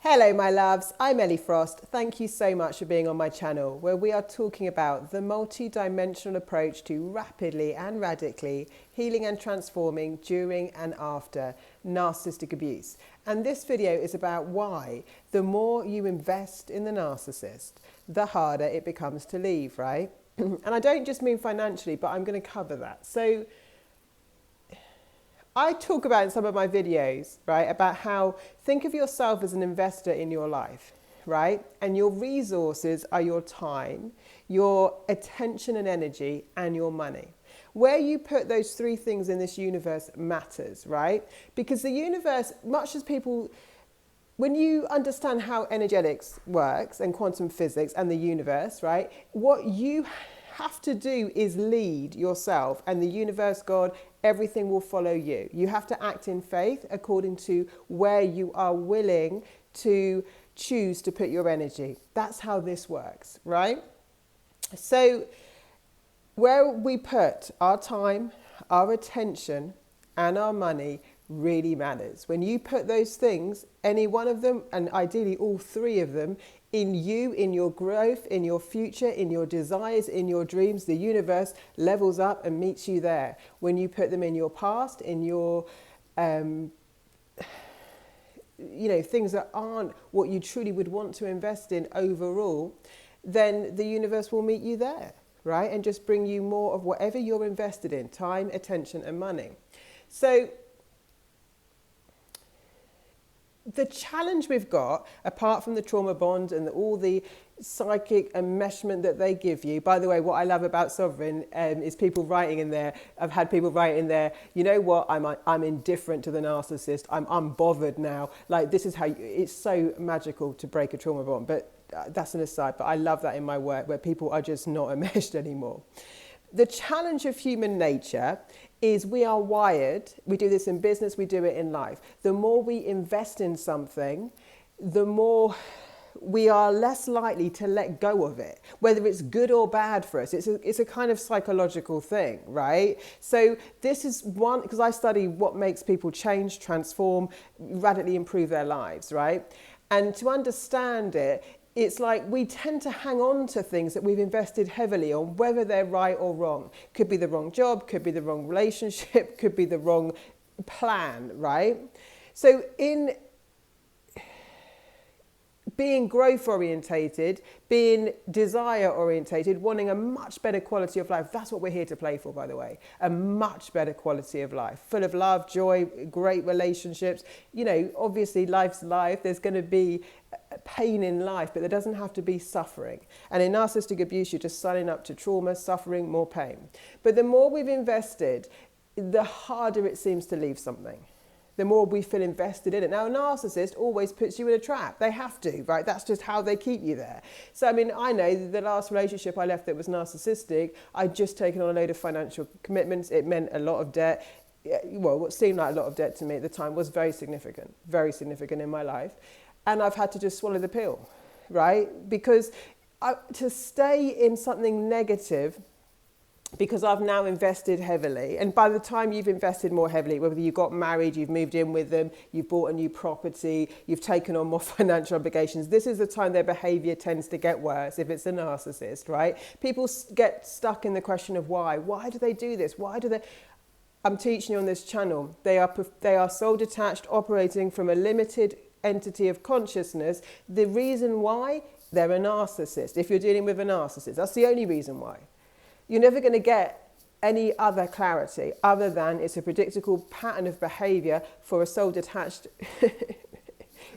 Hello my loves, I'm Ellie Frost. Thank you so much for being on my channel where we are talking about the multi-dimensional approach to rapidly and radically healing and transforming during and after narcissistic abuse. And this video is about why the more you invest in the narcissist, the harder it becomes to leave, right? And I don't just mean financially, but I'm going to cover that. So I talk about in some of my videos, right, about how think of yourself as an investor in your life, right? And your resources are your time, your attention and energy, and your money. Where you put those three things in this universe matters, right? Because the universe, much as people, when you understand how energetics works and quantum physics and the universe, right, what you have to do is lead yourself, and the universe, God, everything will follow you. You have to act in faith according to where you are willing to choose to put your energy. That's how this works, right? So where we put our time, our attention, and our money really matters. When you put those things, any one of them, and ideally all three of them, in you, in your growth, in your future, in your desires, in your dreams, the universe levels up and meets you there. When you put them in your past, in your, things that aren't what you truly would want to invest in overall, then the universe will meet you there, right? And just bring you more of whatever you're invested in, time, attention, and money. So the challenge we've got, apart from the trauma bond and all the psychic enmeshment that they give you, by the way, what I love about Sovereign is people writing in there. I've had people write in there, you know what, I'm indifferent to the narcissist. I'm unbothered now. Like, this is how it's so magical to break a trauma bond. But that's an aside. But I love that in my work where people are just not enmeshed anymore. The challenge of human nature is we are wired, we do this in business, we do it in life. The more we invest in something, the more we are less likely to let go of it, whether it's good or bad for us. It's a kind of psychological thing, right? So this is one, because I study what makes people change, transform, radically improve their lives, right? And to understand it, it's like we tend to hang on to things that we've invested heavily on, whether they're right or wrong. Could be the wrong job, could be the wrong relationship, could be the wrong plan, right? So in being growth orientated, being desire orientated, wanting a much better quality of life, that's what we're here to play for, by the way. A much better quality of life, full of love, joy, great relationships. You know, obviously life's life, there's going to be pain in life, but there doesn't have to be suffering. And in narcissistic abuse, you're just signing up to trauma, suffering, more pain. But the more we've invested, the harder it seems to leave something. The more we feel invested in it. Now, a narcissist always puts you in a trap. They have to, right? That's just how they keep you there. So, I mean, I know the last relationship I left that was narcissistic, I'd just taken on a load of financial commitments. It meant a lot of debt. Well, what seemed like a lot of debt to me at the time was very significant in my life. And I've had to just swallow the pill, right? Because to stay in something negative, because I've now invested heavily, and by the time you've invested more heavily, whether you got married, you've moved in with them, you've bought a new property, you've taken on more financial obligations, this is the time their behavior tends to get worse if it's a narcissist, right? People get stuck in the question of why. Why do they do this? Why do they... I'm teaching you on this channel. They are soul detached, operating from a limited entity of consciousness. The reason why, they're a narcissist. If you're dealing with a narcissist, that's the only reason why. You're never going to get any other clarity other than it's a predictable pattern of behavior for a soul detached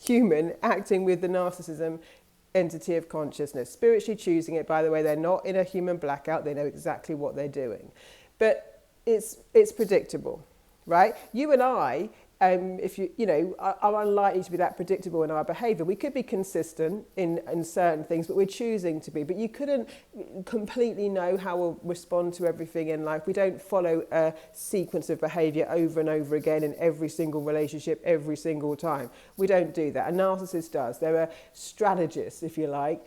human acting with the narcissism entity of consciousness. Spiritually choosing it, by the way, they're not in a human blackout. They know exactly what they're doing. But it's predictable, right? You and I, if are unlikely to be that predictable in our behaviour. We could be consistent in certain things, but we're choosing to be. But you couldn't completely know how we'll respond to everything in life. We don't follow a sequence of behaviour over and over again in every single relationship, every single time. We don't do that. A narcissist does. They're a strategist, if you like,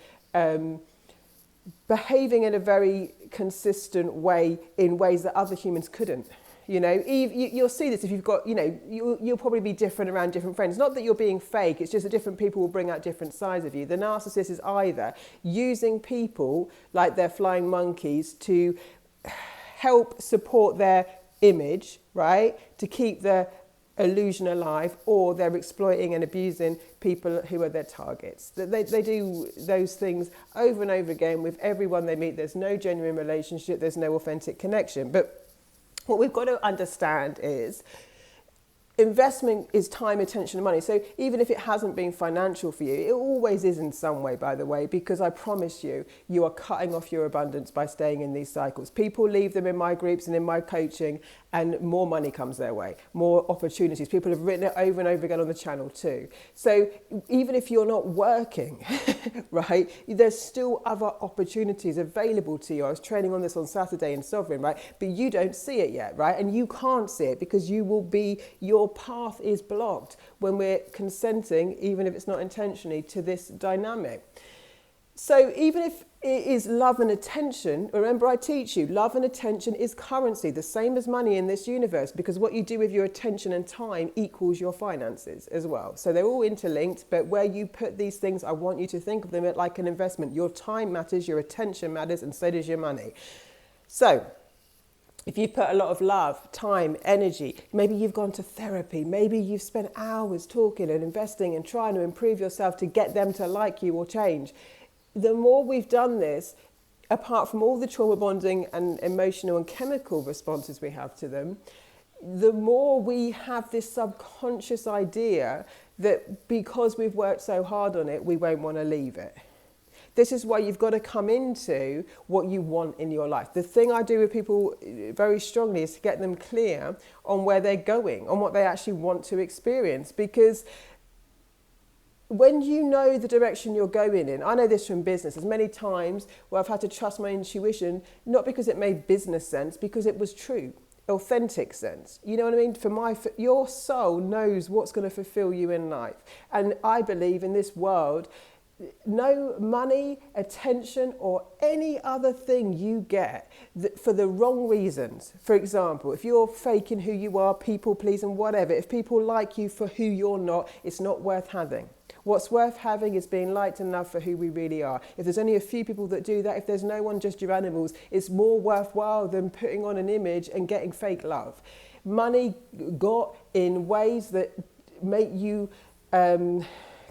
behaving in a very consistent way in ways that other humans couldn't. You know, you'll see this if you've got, you know, you'll probably be different around different friends. Not that you're being fake, it's just that different people will bring out different sides of you. The narcissist is either using people like they're flying monkeys to help support their image, right, to keep the illusion alive, or they're exploiting and abusing people who are their targets. They do those things over and over again with everyone they meet. There's no genuine relationship, there's no authentic connection. But what we've got to understand is investment is time, attention, and money. So even if it hasn't been financial for you, it always is in some way, by the way, because I promise you, you are cutting off your abundance by staying in these cycles. People leave them in my groups and in my coaching, and more money comes their way, more opportunities. People have written it over and over again on the channel too. So even if you're not working, right, there's still other opportunities available to you. I was training on this on Saturday in Sovereign, right? But you don't see it yet, right? And you can't see it because your path is blocked when we're consenting, even if it's not intentionally, to this dynamic. So even if it is love and attention, remember I teach you, love and attention is currency, the same as money in this universe, because what you do with your attention and time equals your finances as well. So they're all interlinked, but where you put these things, I want you to think of them like an investment. Your time matters, your attention matters, and so does your money. So if you put a lot of love, time, energy, maybe you've gone to therapy, maybe you've spent hours talking and investing and trying to improve yourself to get them to like you or change. The more we've done this, apart from all the trauma bonding and emotional and chemical responses we have to them, the more we have this subconscious idea that because we've worked so hard on it, we won't want to leave it. This is why you've got to come into what you want in your life. The thing I do with people very strongly is to get them clear on where they're going, on what they actually want to experience. Because when you know the direction you're going in, I know this from business, there's many times where I've had to trust my intuition, not because it made business sense, because it was true, authentic sense. You know what I mean? Your soul knows what's going to fulfill you in life. And I believe in this world, no money, attention, or any other thing you get for the wrong reasons. For example, if you're faking who you are, people pleasing, whatever, if people like you for who you're not, it's not worth having. What's worth having is being liked and loved for who we really are. If there's only a few people that do that, if there's no one, just your animals, it's more worthwhile than putting on an image and getting fake love. Money got in ways that make you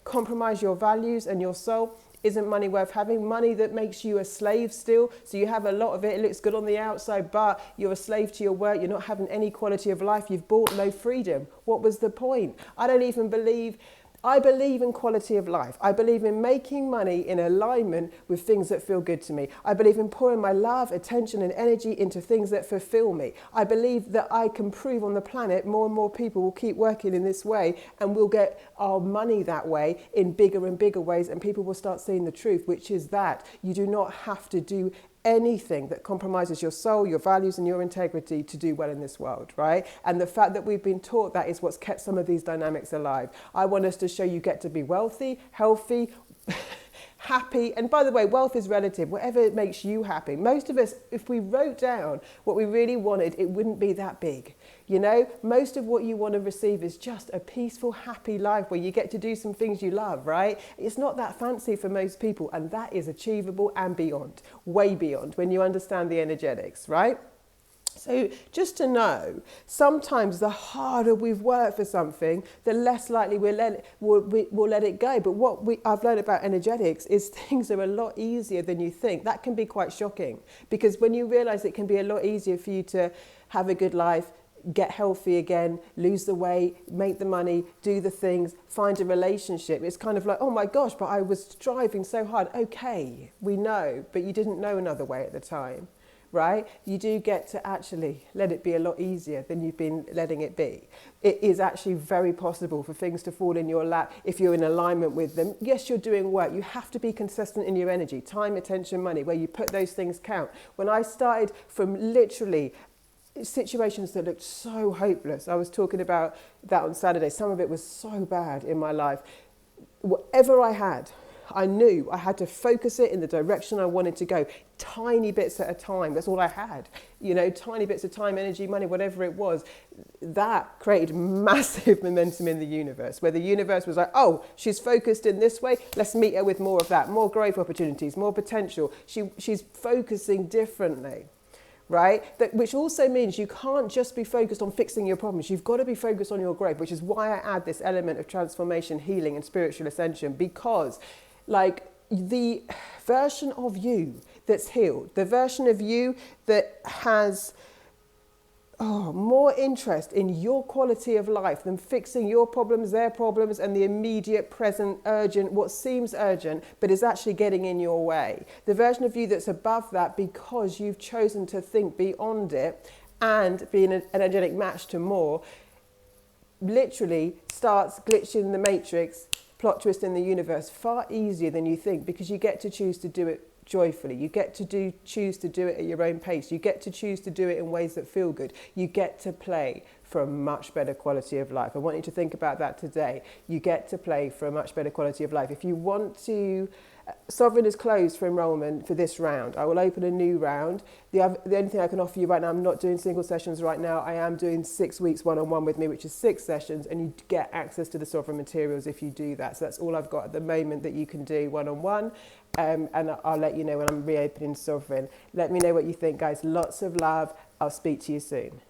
compromise your values and your soul isn't money worth having. Money that makes you a slave still, so you have a lot of it, it looks good on the outside, but you're a slave to your work, you're not having any quality of life, you've bought no freedom. What was the point? I believe in quality of life. I believe in making money in alignment with things that feel good to me. I believe in pouring my love, attention, and energy into things that fulfill me. I believe that I can prove on the planet more and more people will keep working in this way, and we'll get our money that way in bigger and bigger ways, and people will start seeing the truth, which is that you do not have to do anything that compromises your soul, your values, and your integrity to do well in this world, right? And the fact that we've been taught that is what's kept some of these dynamics alive. I want us to show you get to be wealthy, healthy, happy. And by the way, wealth is relative, whatever makes you happy. Most of us, if we wrote down what we really wanted, it wouldn't be that big. You know, most of what you want to receive is just a peaceful, happy life where you get to do some things you love, right? It's not that fancy for most people, and that is achievable and beyond, way beyond, when you understand the energetics, right? So just to know, sometimes the harder we've worked for something, the less likely we'll let it go. But I've learned about energetics is things are a lot easier than you think. That can be quite shocking, because when you realize it can be a lot easier for you to have a good life, get healthy again, lose the weight, make the money, do the things, find a relationship. It's kind of like, oh my gosh, but I was striving so hard. Okay, we know, but you didn't know another way at the time, right? You do get to actually let it be a lot easier than you've been letting it be. It is actually very possible for things to fall in your lap if you're in alignment with them. Yes, you're doing work. You have to be consistent in your energy, time, attention, money, where you put those things count. When I started from literally situations that looked so hopeless. I was talking about that on Saturday. Some of it was so bad in my life. Whatever I had, I knew I had to focus it in the direction I wanted to go, tiny bits at a time. That's all I had, tiny bits of time, energy, money, whatever it was. That created massive momentum in the universe, where the universe was like, oh, she's focused in this way, let's meet her with more of that, more growth opportunities, more potential. She's focusing differently. Right? Which also means you can't just be focused on fixing your problems. You've got to be focused on your growth, which is why I add this element of transformation, healing, and spiritual ascension, because the version of you that's healed, the version of you that has more interest in your quality of life than fixing your problems, their problems, and the immediate, present, urgent, what seems urgent, but is actually getting in your way. The version of you that's above that because you've chosen to think beyond it and be an energetic match to more, literally starts glitching the matrix, plot twist in the universe far easier than you think, because you get to choose to do it joyfully. You get to choose to do it at your own pace. You get to choose to do it in ways that feel good. You get to play for a much better quality of life. I want you to think about that today. You get to play for a much better quality of life. If you want to, Sovereign is closed for enrolment for this round. I will open a new round. The only thing I can offer you right now, I'm not doing single sessions right now. I am doing 6 weeks one-on-one with me, which is 6 sessions, and you get access to the Sovereign materials if you do that. So that's all I've got at the moment that you can do one-on-one. And I'll let you know when I'm reopening Sovereign. Let me know what you think, guys. Lots of love. I'll speak to you soon.